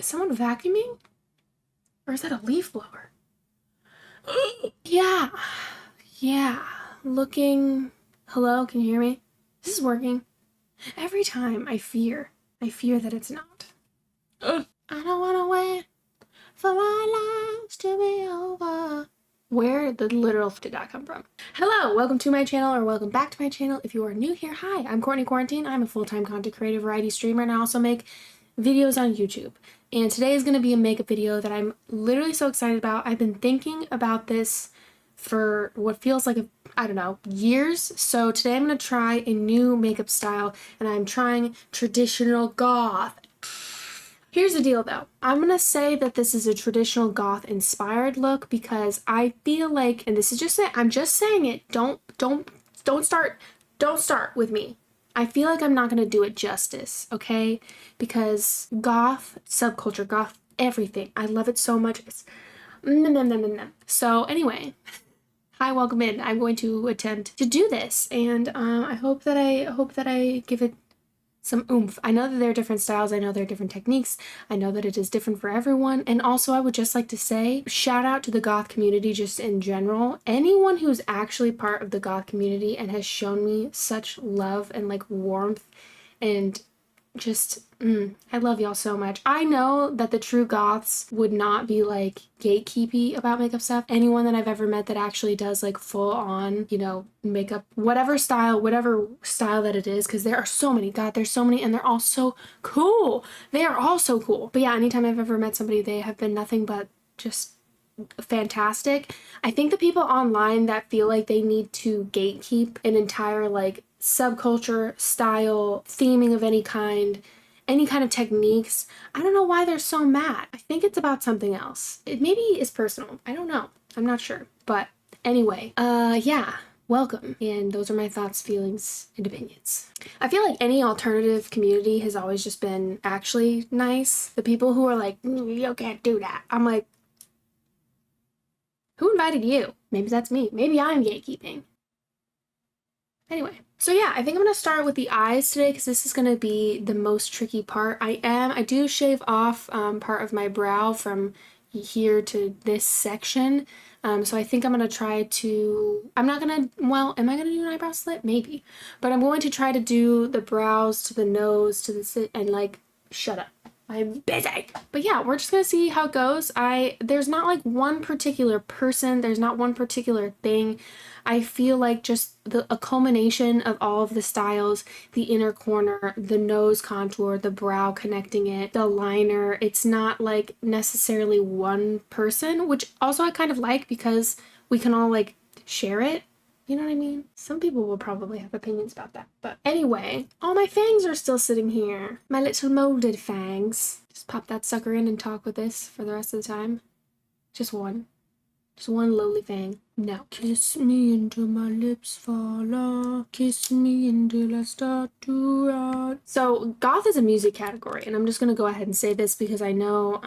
Is someone vacuuming? Or is that a leaf blower? Yeah. Yeah. Looking... Hello, can you hear me? This is working. Every time I fear that it's not. I don't want to wait for my lives to be over. Where the literal did that come from? Hello, welcome to my channel, or welcome back to my channel. If you are new here, hi, I'm CourtneyQuarantine. I'm a full-time content creator, variety streamer, and I also make videos on YouTube. And today is going to be a makeup video that I'm literally so excited about. I've been thinking about this for what feels like, I don't know, years. So today I'm going to try a new makeup style, and I'm trying traditional goth. Here's the deal though. I'm going to say that this is a traditional goth inspired look because I feel like, and this is just it, I'm just saying it, don't start with me. I feel like I'm not going to do it justice, okay? Because goth, subculture, goth, everything. I love it so much. It's So anyway, hi, welcome in. I'm going to attempt to do this, and I hope that I give it some oomph. I know that there are different styles. I know there are different techniques. I know that it is different for everyone. And also I would just like to say, shout out to the goth community just in general. Anyone who's actually part of the goth community and has shown me such love and like warmth and just, I love y'all so much. I know that the true goths would not be like gatekeepy about makeup stuff. Anyone that I've ever met that actually does like full on, you know, makeup, whatever style that it is, because there are so many, God, there's so many, and they're all so cool. They are all so cool. But yeah, anytime I've ever met somebody, they have been nothing but just fantastic. I think the people online that feel like they need to gatekeep an entire like subculture, style, theming of any kind of techniques, I don't know why they're so mad. I think it's about something else. It maybe is personal. I don't know. I'm not sure. But anyway, yeah, welcome. And those are my thoughts, feelings, and opinions. I feel like any alternative community has always just been actually nice. The people who are like, you can't do that. I'm like, who invited you? Maybe that's me. Maybe I'm gatekeeping. Anyway, so yeah, I think I'm going to start with the eyes today because this is going to be the most tricky part. I do shave off part of my brow from here to this section. So I think I'm going to try to, I'm not going to, well, am I going to do an eyebrow slit? Maybe. But I'm going to try to do the brows to the nose to the, and like, shut up. I'm busy. But yeah, we're just gonna see how it goes. There's not like one particular person, there's not one particular thing. I feel like just a culmination of all of the styles, the inner corner, the nose contour, the brow connecting it, the liner. It's not like necessarily one person, which also I kind of like because we can all like share it. You know what I mean? Some people will probably have opinions about that. But anyway, all my fangs are still sitting here. My little molded fangs. Just pop that sucker in and talk with this for the rest of the time. Just one. Just one lowly fang. No. Kiss me until my lips fall off. Kiss me until I start to rot. So goth is a music category, and I'm just gonna go ahead and say this because I know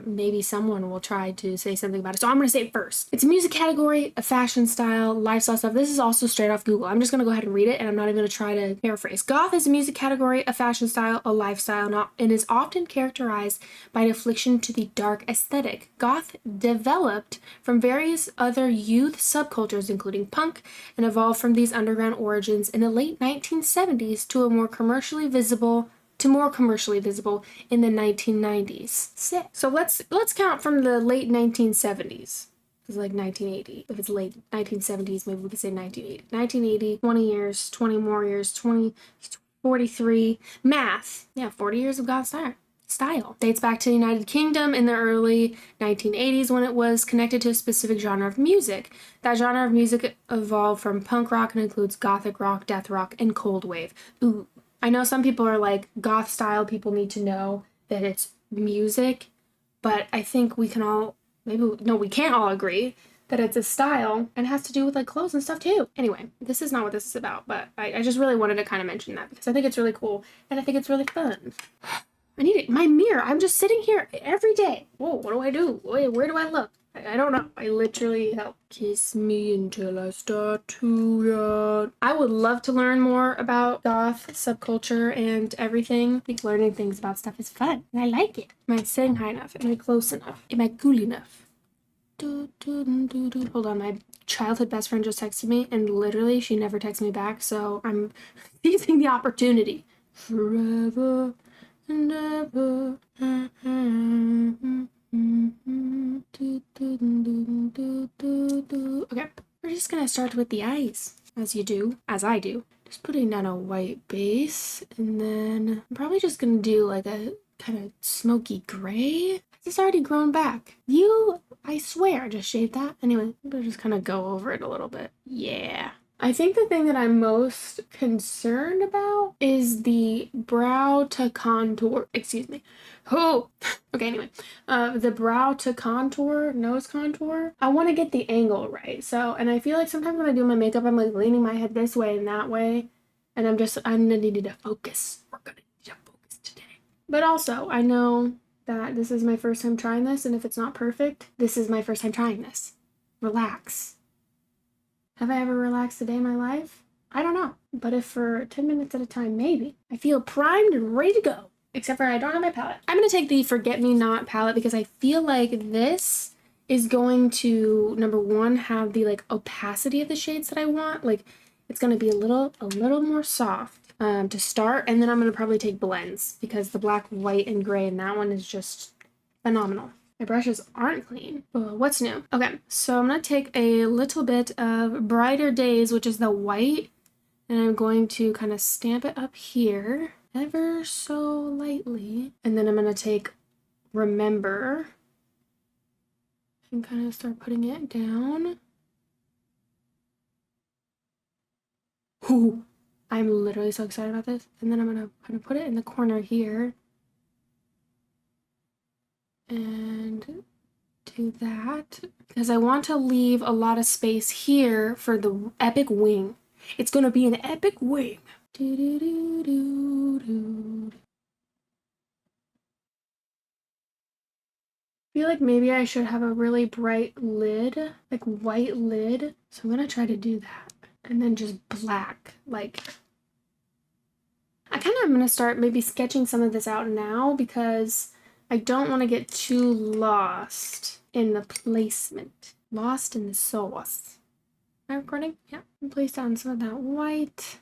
maybe someone will try to say something about it. So I'm gonna say it first. It's a music category, a fashion style, lifestyle stuff. This is also straight off Google. I'm just gonna go ahead and read it, and I'm not even gonna try to paraphrase. Goth is a music category, a fashion style, a lifestyle, and is often characterized by an affliction to the dark aesthetic. Goth developed from various other youth subcultures including punk and evolved from these underground origins in the late 1970s to more commercially visible in the 1990s. Sick. So let's count from the late 1970s. It's like 1980. If it's late 1970s, maybe we could say 1980. 1980, 20 years, 20 more years, 43. Math. Yeah, 40 years of goth style. Dates back to the United Kingdom in the early 1980s when it was connected to a specific genre of music. That genre of music evolved from punk rock and includes gothic rock, death rock, and cold wave. Ooh. I know some people are like, goth style people need to know that it's music, but I think we can all, we can't all agree that it's a style and has to do with like clothes and stuff too. Anyway, this is not what this is about, but I just really wanted to kind of mention that because I think it's really cool and I think it's really fun. I need it. My mirror. I'm just sitting here every day. Whoa, what do I do? Wait, where do I look? I don't know. I literally help. Kiss me until I start to yawn. I would love to learn more about goth subculture and everything. I think learning things about stuff is fun, and I like it. Am I sitting high enough? Am I close enough? Am I cool enough? Hold on, my childhood best friend just texted me, and literally she never texts me back, so I'm seizing the opportunity. Forever and ever. Okay, we're just gonna start with the eyes, as you do, as I do. Just putting down a white base, and then I'm probably just gonna do like a kind of smoky gray. It's already grown back. I swear, just shaved that. Anyway, we'll just kind of go over it a little bit. Yeah. I think the thing that I'm most concerned about is the brow to contour. Excuse me. Oh, okay, anyway. The brow to contour, nose contour. I want to get the angle right. So, and I feel like sometimes when I do my makeup, I'm like leaning my head this way and that way. And I'm gonna need to focus. We're gonna need to focus today. But also, I know that this is my first time trying this, and if it's not perfect, this is my first time trying this. Relax. Have I ever relaxed a day in my life? I don't know. But if for 10 minutes at a time, maybe. I feel primed and ready to go. Except for I don't have my palette. I'm going to take the Forget Me Not palette because I feel like this is going to, number one, have the like opacity of the shades that I want. Like it's going to be a little more soft to start. And then I'm going to probably take blends because the black, white, and gray in that one is just phenomenal. My brushes aren't clean. Oh, what's new? Okay, so I'm going to take a little bit of Brighter Days, which is the white, and I'm going to kind of stamp it up here ever so lightly. And then I'm going to take Remember and kind of start putting it down. Ooh, I'm literally so excited about this. And then I'm going to kind of put it in the corner here. And do that because I want to leave a lot of space here for the epic wing. It's gonna be an epic wing. I feel like maybe I should have a really bright lid, like white lid. So I'm gonna try to do that. And then just black, like I kind of am gonna start maybe sketching some of this out now because I don't want to get too lost in the placement. Lost in the sauce. Am I recording? Yeah. And place down some of that white.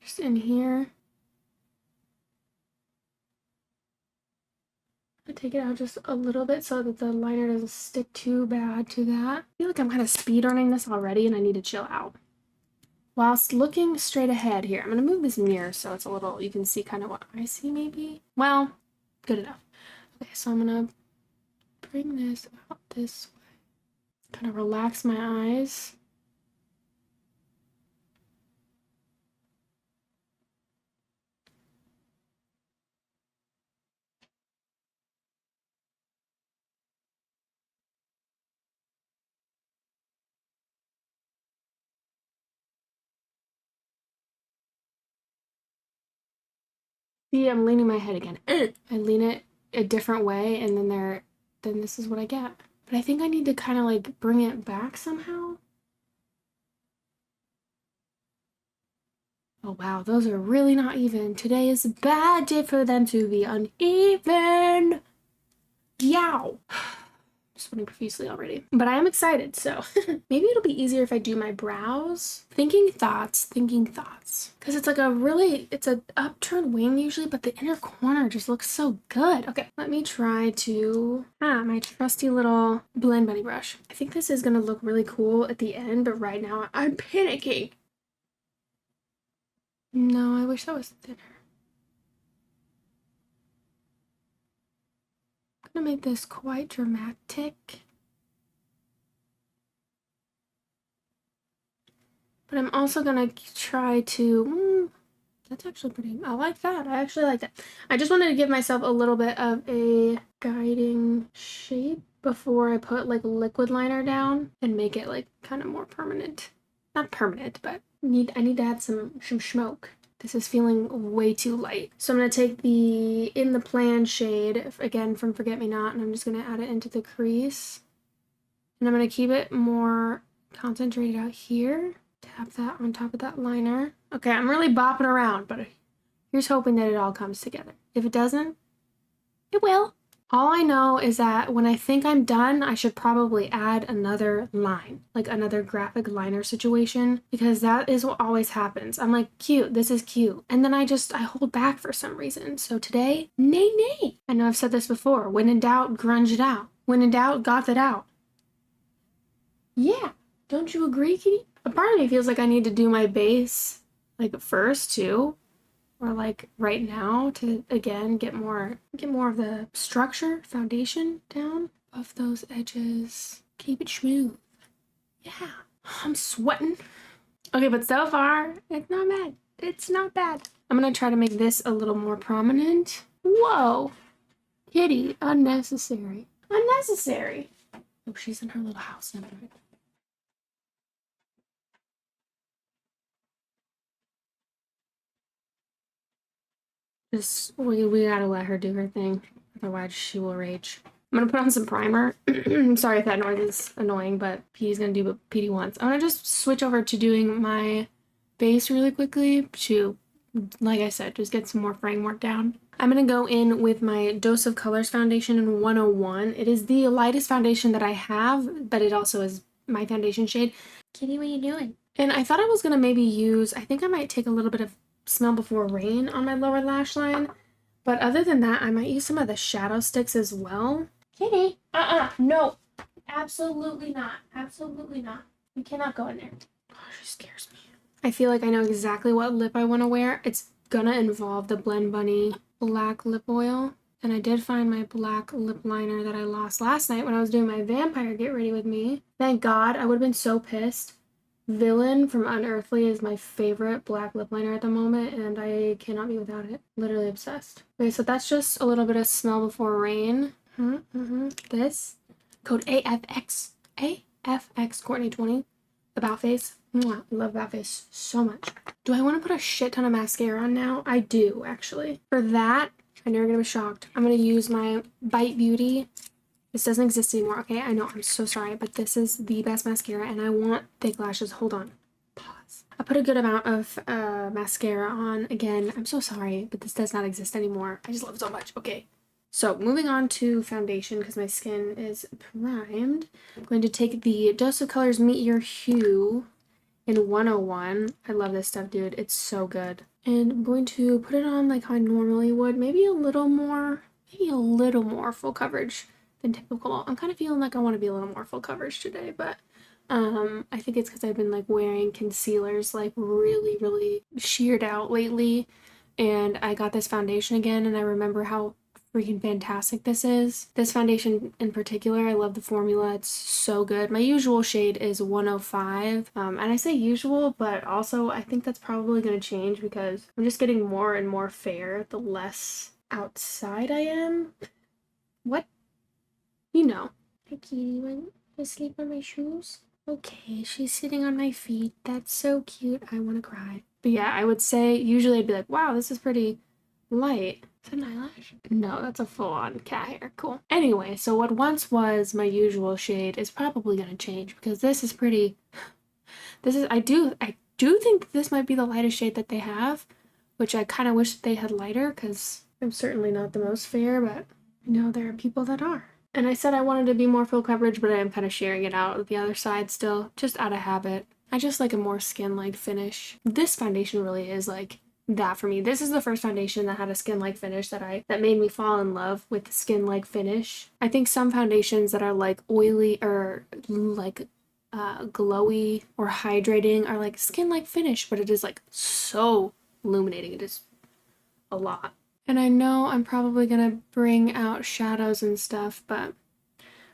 Just in here. I take it out just a little bit so that the liner doesn't stick too bad to that. I feel like I'm kind of speed running this already and I need to chill out. Whilst looking straight ahead here, I'm going to move this mirror so it's a little, you can see kind of what I see maybe. Well, good enough. Okay, so I'm gonna bring this out this way. Kind of relax my eyes. See, I'm leaning my head again. I lean it a different way and then this is what I get. But I think I need to kind of like bring it back somehow. Oh wow, those are really not even. Today is a bad day for them to be uneven. Yow. Sweating profusely already. But I am excited, so maybe it'll be easier if I do my brows. Thinking thoughts. Because it's like it's an upturned wing usually, but the inner corner just looks so good. Okay, let me try to, my trusty little Blend Bunny brush. I think this is gonna look really cool at the end, but right now I'm panicking. No, I wish that was thinner. I'm gonna make this quite dramatic. But I'm also gonna try to, that's actually pretty, I like that. I actually like that. I just wanted to give myself a little bit of a guiding shape before I put like liquid liner down and make it like kind of more permanent. Not permanent, but I need to add some smoke. This is feeling way too light. So I'm going to take the In the Plan shade, again from Forget Me Not, and I'm just going to add it into the crease. And I'm going to keep it more concentrated out here. Tap that on top of that liner. Okay, I'm really bopping around, but here's hoping that it all comes together. If it doesn't, it will. All I know is that when I think I'm done, I should probably add another line, like another graphic liner situation, because that is what always happens. I'm like, cute, this is cute. And then I hold back for some reason. So today, nay, nay. I know I've said this before. When in doubt, grunge it out. When in doubt, goth it out. Yeah, don't you agree, Kitty? A part of me feels like I need to do my base like first too, or like right now to again get more of the structure foundation down of those edges. Keep it smooth. Yeah, I'm sweating. Okay, but so far it's not bad. It's not bad. I'm gonna try to make this a little more prominent. Whoa, Kitty, unnecessary. Unnecessary. Oh, she's in her little house. Never mind. Just we gotta let her do her thing, otherwise she will rage. I'm gonna put on some primer. Sorry if that noise is annoying, but Petey's gonna do what Petey wants. I'm gonna just switch over to doing my base really quickly to, like I said, just get some more frame work down. I'm gonna go in with my Dose of Colors foundation in 101. It is the lightest foundation that I have, but it also is my foundation shade. Kitty, what are you doing? And I thought I was gonna maybe use, I think I might take a little bit of Smell Before Rain on my lower lash line, but other than that I might use some of the shadow sticks as well. Kitty, no, absolutely not, absolutely not. You cannot go in there. Oh, she scares me. I feel like I know exactly what lip I want to wear. It's gonna involve the Blend Bunny black lip oil, and I did find my black lip liner that I lost last night when I was doing my vampire get ready with me. Thank God. I would have been so pissed. Villain from Unearthly is my favorite black lip liner at the moment, and I cannot be without it. Literally obsessed. Okay, so that's just a little bit of Smell Before Rain. This code AFX Courtney20 About Face. Mwah, I love About Face so much. Do I want to put a shit ton of mascara on now? I do, actually. For that, I know you're gonna be shocked. I'm gonna use my Bite Beauty. This doesn't exist anymore. Okay, I know, I'm so sorry, but this is the best mascara, and I want thick lashes. Hold on. Pause. I put a good amount of mascara on. Again, I'm so sorry, but this does not exist anymore. I just love it so much. Okay. So moving on to foundation, because my skin is primed. I'm going to take the Dose of Colors Meet Your Hue in 101. I love this stuff, dude. It's so good. And I'm going to put it on like how I normally would. Maybe a little more full coverage than typical. I'm kind of feeling like I want to be a little more full coverage today, but I think it's because I've been like wearing concealers like really sheared out lately, and I got this foundation again, and I remember how freaking fantastic this is. This foundation in particular, I love the formula. It's so good. My usual shade is 105, and I say usual, but also I think that's probably going to change because I'm just getting more and more fair the less outside I am. What? You know. Hi, Kitty. Want to sleep on my shoes? Okay, she's sitting on my feet. That's so cute. I want to cry. But yeah, I would say usually I'd be like, wow, this is pretty light. Is that an eyelash? No, that's a full-on cat hair. Cool. Anyway, so what once was my usual shade is probably going to change because this is pretty... I do think this might be the lightest shade that they have, which I kind of wish they had lighter because I'm certainly not the most fair, but I know there are people that are. And I said I wanted to be more full coverage, but I am kind of sharing it out with the other side still, just out of habit. I just like a more skin-like finish. This foundation really is like that for me. This is the first foundation that had a skin-like finish that made me fall in love with the skin-like finish. I think some foundations that are like oily or like glowy or hydrating are like skin-like finish, but it is like so illuminating. It is a lot. And I know I'm probably gonna bring out shadows and stuff, but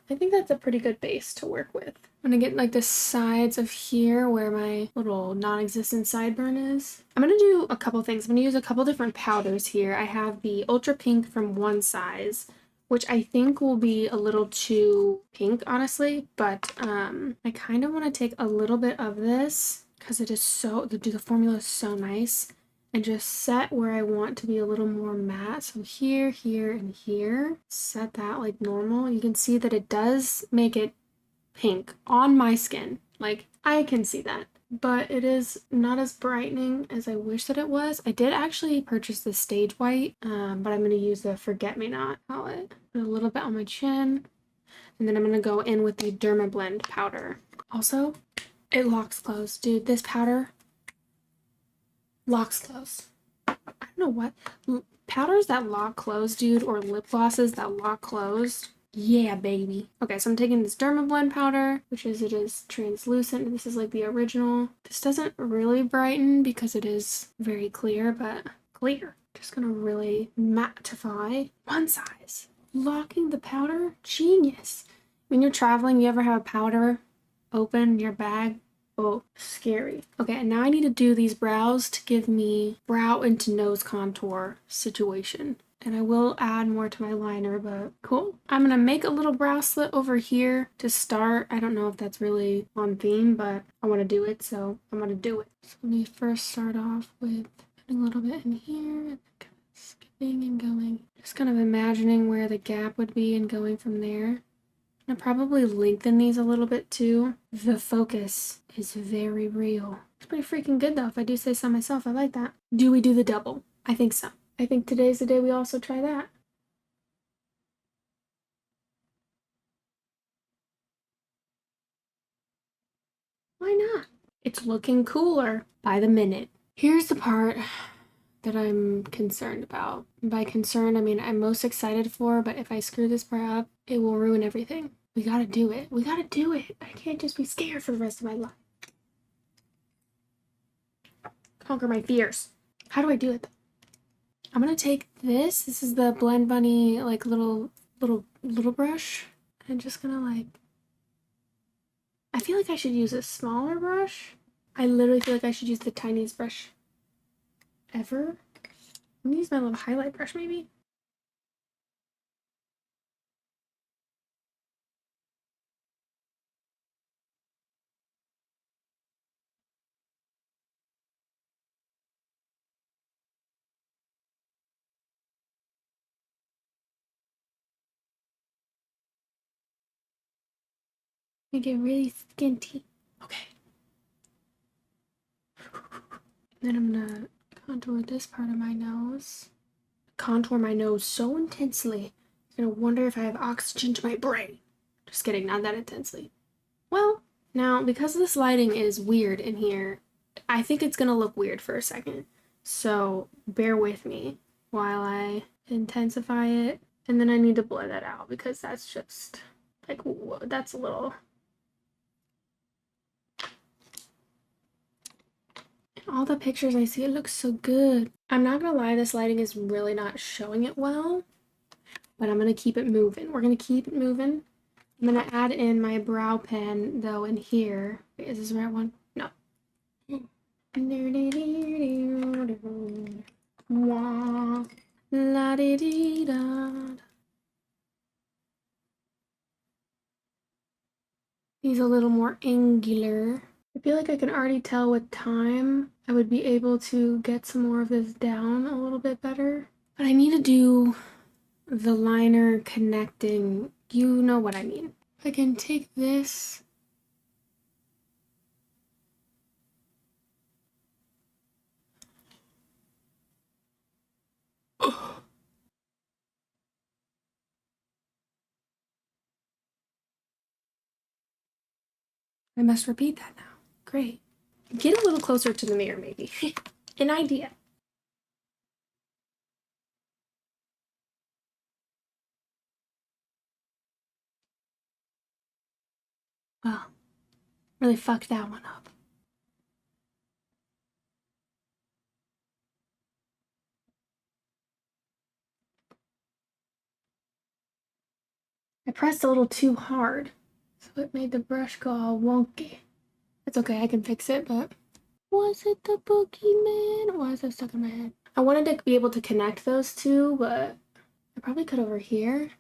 I think that's a pretty good base to work with. I'm gonna get like the sides of here where my little non-existent sideburn is. I'm gonna do a couple things. I'm gonna use a couple different powders here. I have the Ultra Pink from One Size, which I think will be a little too pink, honestly, but I kind of want to take a little bit of this because it is the formula is so nice, and just set where I want to be a little more matte. So here, here, and here. Set that like normal. You can see that it does make it pink on my skin. Like, I can see that. But it is not as brightening as I wish that it was. I did actually purchase the Stage White, but I'm going to use the Forget Me Not palette. Put a little bit on my chin. And then I'm going to go in with the Dermablend powder. Also, it locks closed. Dude, this powder locks closed. I don't know what. Powders that lock closed, dude, or lip glosses that lock closed. Yeah, baby. Okay, so I'm taking this Dermablend powder, which is, it is translucent. This is like the original. This doesn't really brighten because it is very clear, but clear. Just gonna really mattify one size. Locking the powder, genius. When you're traveling, you ever have a powder open in your bag? Oh, scary. Okay, and now I need to do these brows to give me brow into nose contour situation. And I will add more to my liner, but cool. I'm gonna make a little brow slit over here to start. I don't know if that's really on theme, but I wanna do it, so I'm gonna do it. So let me first start off with putting a little bit in here, and kind of skipping and going. Just kind of imagining where the gap would be and going from there. I'll probably lengthen these a little bit too. The focus is very real. It's pretty freaking good though, if I do say so myself. I like that. Do we do the double? I think so. I think today's the day we also try that. Why not? It's looking cooler by the minute. Here's the part that I'm concerned about. By concerned, I mean I'm most excited for, but if I screw this part up, it will ruin everything. We gotta do it. We gotta do it. I can't just be scared for the rest of my life. Conquer my fears. How do I do it though? I'm gonna take this. This is the Blend Bunny like little brush. I'm just gonna like. I feel like I should use a smaller brush. I literally feel like I should use the tiniest brush ever. I'm gonna use my little highlight brush maybe. I get really skinty. Okay. Then I'm gonna contour this part of my nose. Contour my nose so intensely. I'm gonna wonder if I have oxygen to my brain. Just kidding, not that intensely. Well, now because this lighting is weird in here, I think it's gonna look weird for a second. So bear with me while I intensify it. And then I need to blur that out because that's just like, whoa, that's a little. In all the pictures I see, it looks so good. I'm not gonna lie, this lighting is really not showing it well, but I'm gonna keep it moving. We're gonna keep it moving. I'm gonna add in my brow pen though in here. Wait, is this the right one? No. La di di da. He's a little more angular. I feel like I can already tell with time I would be able to get some more of this down a little bit better. But I need to do the liner connecting. You know what I mean. I can take this. I must repeat that now. Great. Get a little closer to the mirror, maybe. An idea. Well, really fucked that one up. I pressed a little too hard, so it made the brush go all wonky. It's okay, I can fix it, but was it the boogeyman? Why is that stuck in my head? I wanted to be able to connect those two, but I probably could over here.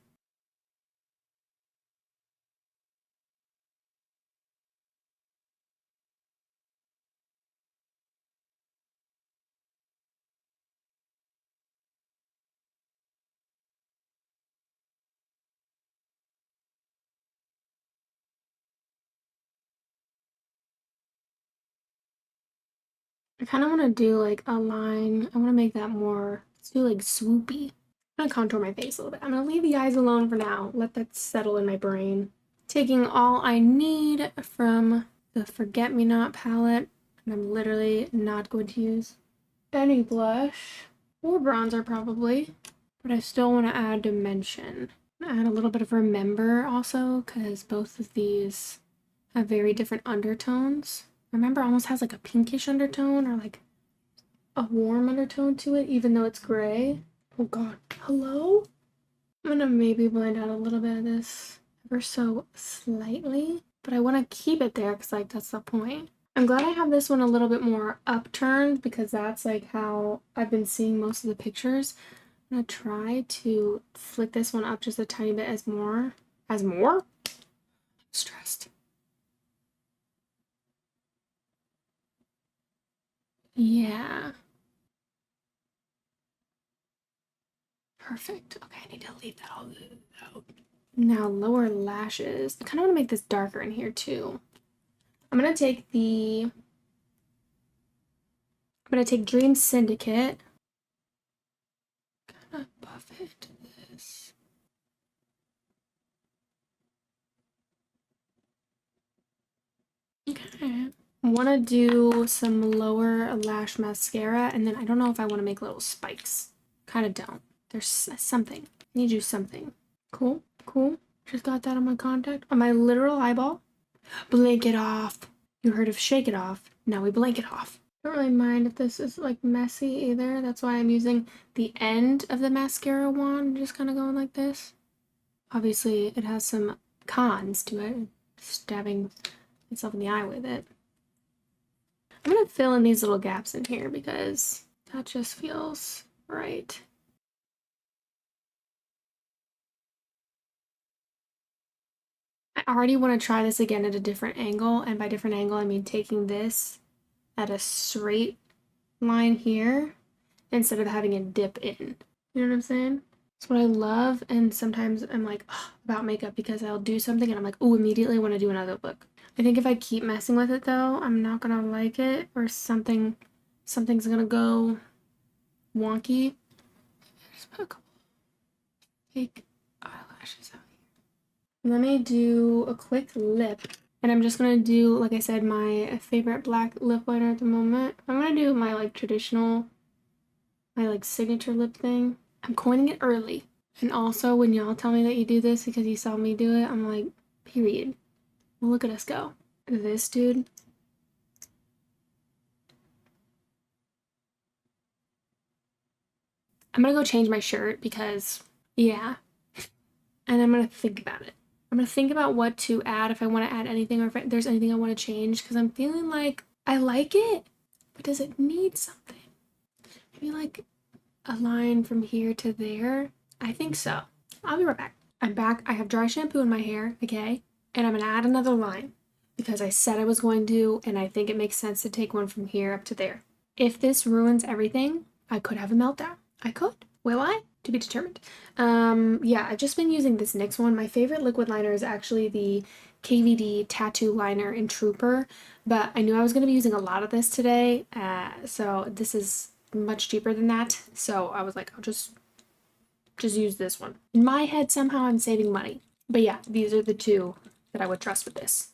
I kind of want to do like a line. I want to make that more, let's do like swoopy. I'm gonna contour my face a little bit. I'm gonna leave the eyes alone for now. Let that settle in my brain. Taking all I need from the Forget Me Not palette, and I'm literally not going to use any blush or bronzer probably, but I still want to add dimension. Add a little bit of Remember also, because both of these have very different undertones. Remember almost has like a pinkish undertone or like a warm undertone to it, even though it's gray. Oh god, hello? I'm gonna maybe blend out a little bit of this ever so slightly, but I want to keep it there because like that's the point. I'm glad I have this one a little bit more upturned because that's like how I've been seeing most of the pictures. I'm gonna try to flick this one up just a tiny bit as more. As more? I'm stressed. Yeah. Perfect. Okay, I need to leave that all out. Now lower lashes. I kind of want to make this darker in here too. I'm gonna take Dream Syndicate. Kind of buff it to this. Okay. I want to do some lower lash mascara, and then I don't know if I want to make little spikes. Kind of don't. There's something. I need you something. Cool, cool. Just got that on my contact. On my literal eyeball. Blink it off. You heard of shake it off. Now we blink it off. Don't really mind if this is like messy either. That's why I'm using the end of the mascara wand, just kind of going like this. Obviously, it has some cons to it. Stabbing myself in the eye with it. I'm gonna fill in these little gaps in here because that just feels right. I already want to try this again at a different angle, and by different angle I mean taking this at a straight line here instead of having it dip in. You know what I'm saying? That's what I love, and sometimes I'm like about makeup because I'll do something and I'm like, oh, immediately want to do another look. I think if I keep messing with it though, I'm not gonna like it, or something's gonna go wonky. Just put a couple fake eyelashes out here. Let me do a quick lip. And I'm just gonna do, like I said, my favorite black lip liner at the moment. I'm gonna do my like traditional, my like signature lip thing. I'm coining it early. And also when y'all tell me that you do this because you saw me do it, I'm like, period. Well, look at us go. This dude. I'm gonna go change my shirt because, yeah. And I'm gonna think about it. I'm gonna think about what to add, if I want to add anything or if there's anything I want to change, because I'm feeling like I like it, but does it need something? Maybe like a line from here to there. I think so. I'll be right back. I'm back. I have dry shampoo in my hair, okay? And I'm gonna add another line because I said I was going to, and I think it makes sense to take one from here up to there. If this ruins everything, I could have a meltdown. I could. Will I? To be determined. Yeah, I've just been using this NYX one. My favorite liquid liner is actually the KVD Tattoo Liner in Trooper, but I knew I was going to be using a lot of this today, so this is much cheaper than that, so I was like, I'll just use this one. In my head, somehow I'm saving money. But yeah, these are the two that I would trust with this.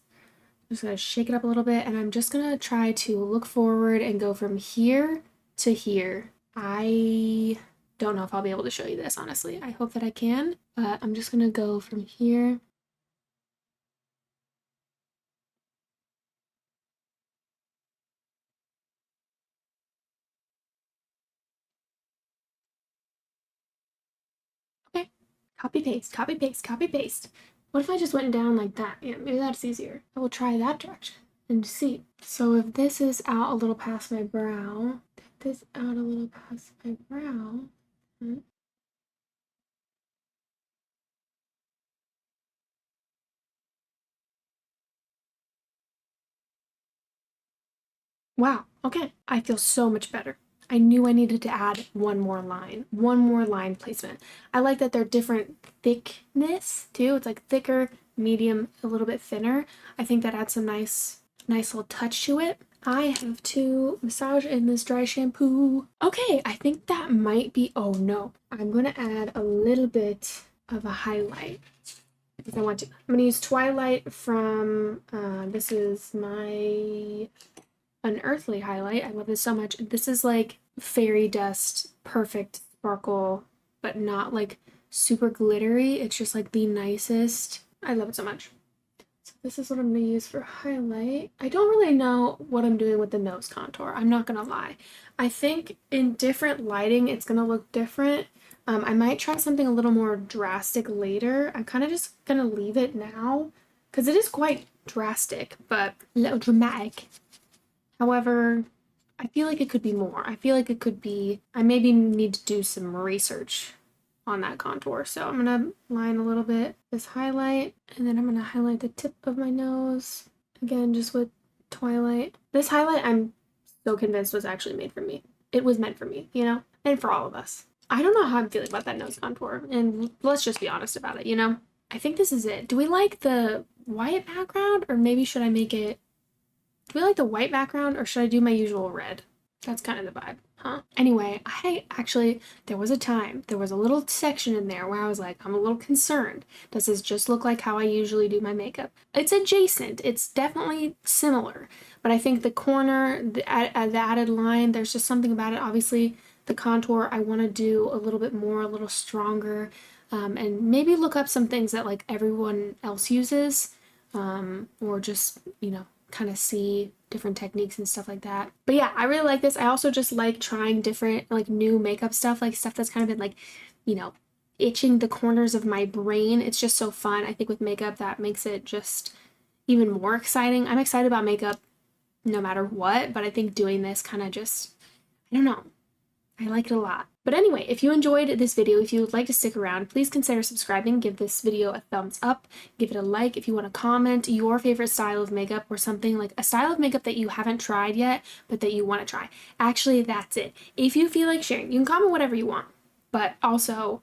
I'm just going to shake it up a little bit, and I'm just going to try to look forward and go from here to here. I don't know if I'll be able to show you this, honestly. I hope that I can, but I'm just gonna go from here. Okay, copy paste, copy paste, copy paste. What if I just went down like that? Yeah, maybe that's easier. I will try that direction and see. So if this is out a little past my brow, take this out a little past my brow. Wow, okay. I feel so much better. I knew I needed to add one more line placement. I like that they're different thickness too. It's like thicker, medium, a little bit thinner. I think that adds some nice little touch to it. I have to massage in this dry shampoo. Okay, I think that might be, oh no. I'm gonna add a little bit of a highlight because I want to. I'm gonna use Twilight from, this is my Unearthly highlight. I love this so much. This is like fairy dust, perfect sparkle, but not like super glittery. It's just like the nicest. I love it so much. So this is what I'm going to use for highlight. I don't really know what I'm doing with the nose contour. I'm not going to lie. I think in different lighting, it's going to look different. I might try something a little more drastic later. I'm kind of just going to leave it now because it is quite drastic, but a little dramatic. However, I feel like it could be more. I feel like it could be, I maybe need to do some research on that contour. So I'm gonna line a little bit this highlight, and then I'm gonna highlight the tip of my nose. Again, just with Twilight. This highlight, I'm so convinced was actually made for me. It was meant for me, you know? And for all of us. I don't know how I'm feeling about that nose contour, and let's just be honest about it, you know? I think this is it. Do we like the white background, or maybe should I make it, do we like the white background, or should I do my usual red? That's kind of the vibe, huh? Anyway, there was a little section in there where I was like, I'm a little concerned. Does this just look like how I usually do my makeup? It's adjacent. It's definitely similar. But I think the corner, the added line, there's just something about it. Obviously, the contour, I want to do a little bit more, a little stronger, and maybe look up some things that like everyone else uses, or just, you know, kind of see different techniques and stuff like that. But yeah, I really like this. I also just like trying different like new makeup stuff, like stuff that's kind of been like, you know, itching the corners of my brain. It's just so fun. I think with makeup that makes it just even more exciting. I'm excited about makeup no matter what, but I think doing this kind of just, I don't know. I like it a lot. But anyway, if you enjoyed this video, if you would like to stick around, please consider subscribing, give this video a thumbs up, give it a like. If you want to comment your favorite style of makeup or something like a style of makeup that you haven't tried yet, but that you want to try. Actually, that's it. If you feel like sharing, you can comment whatever you want. But also,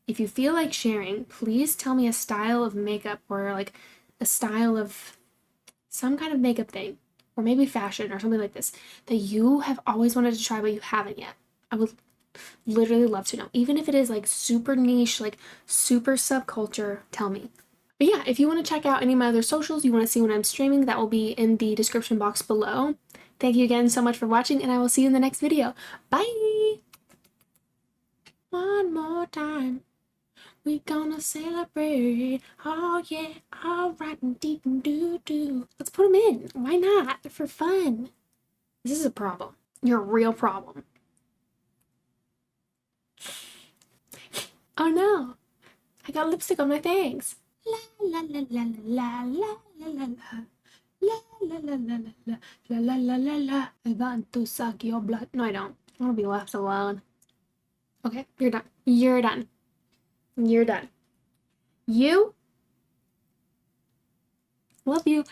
if you feel like sharing, please tell me a style of makeup or like a style of some kind of makeup thing, or maybe fashion or something like this, that you have always wanted to try but you haven't yet. I would literally love to know. Even if it is like super niche, like super subculture, tell me. But yeah, if you want to check out any of my other socials, you want to see when I'm streaming, that will be in the description box below. Thank you again so much for watching, and I will see you in the next video. Bye! One more time. We gonna celebrate. Oh yeah, alright, dee doo doo. Let's put them in. Why not? For fun. This is a problem. You're a real problem. Oh no, I got lipstick on my fangs. La la la la la la la la la. La la la la la la la la la la. I want to suck your blood. No, I don't. I want to be left alone. Okay, you're done. You're done. You're done. You? Love you.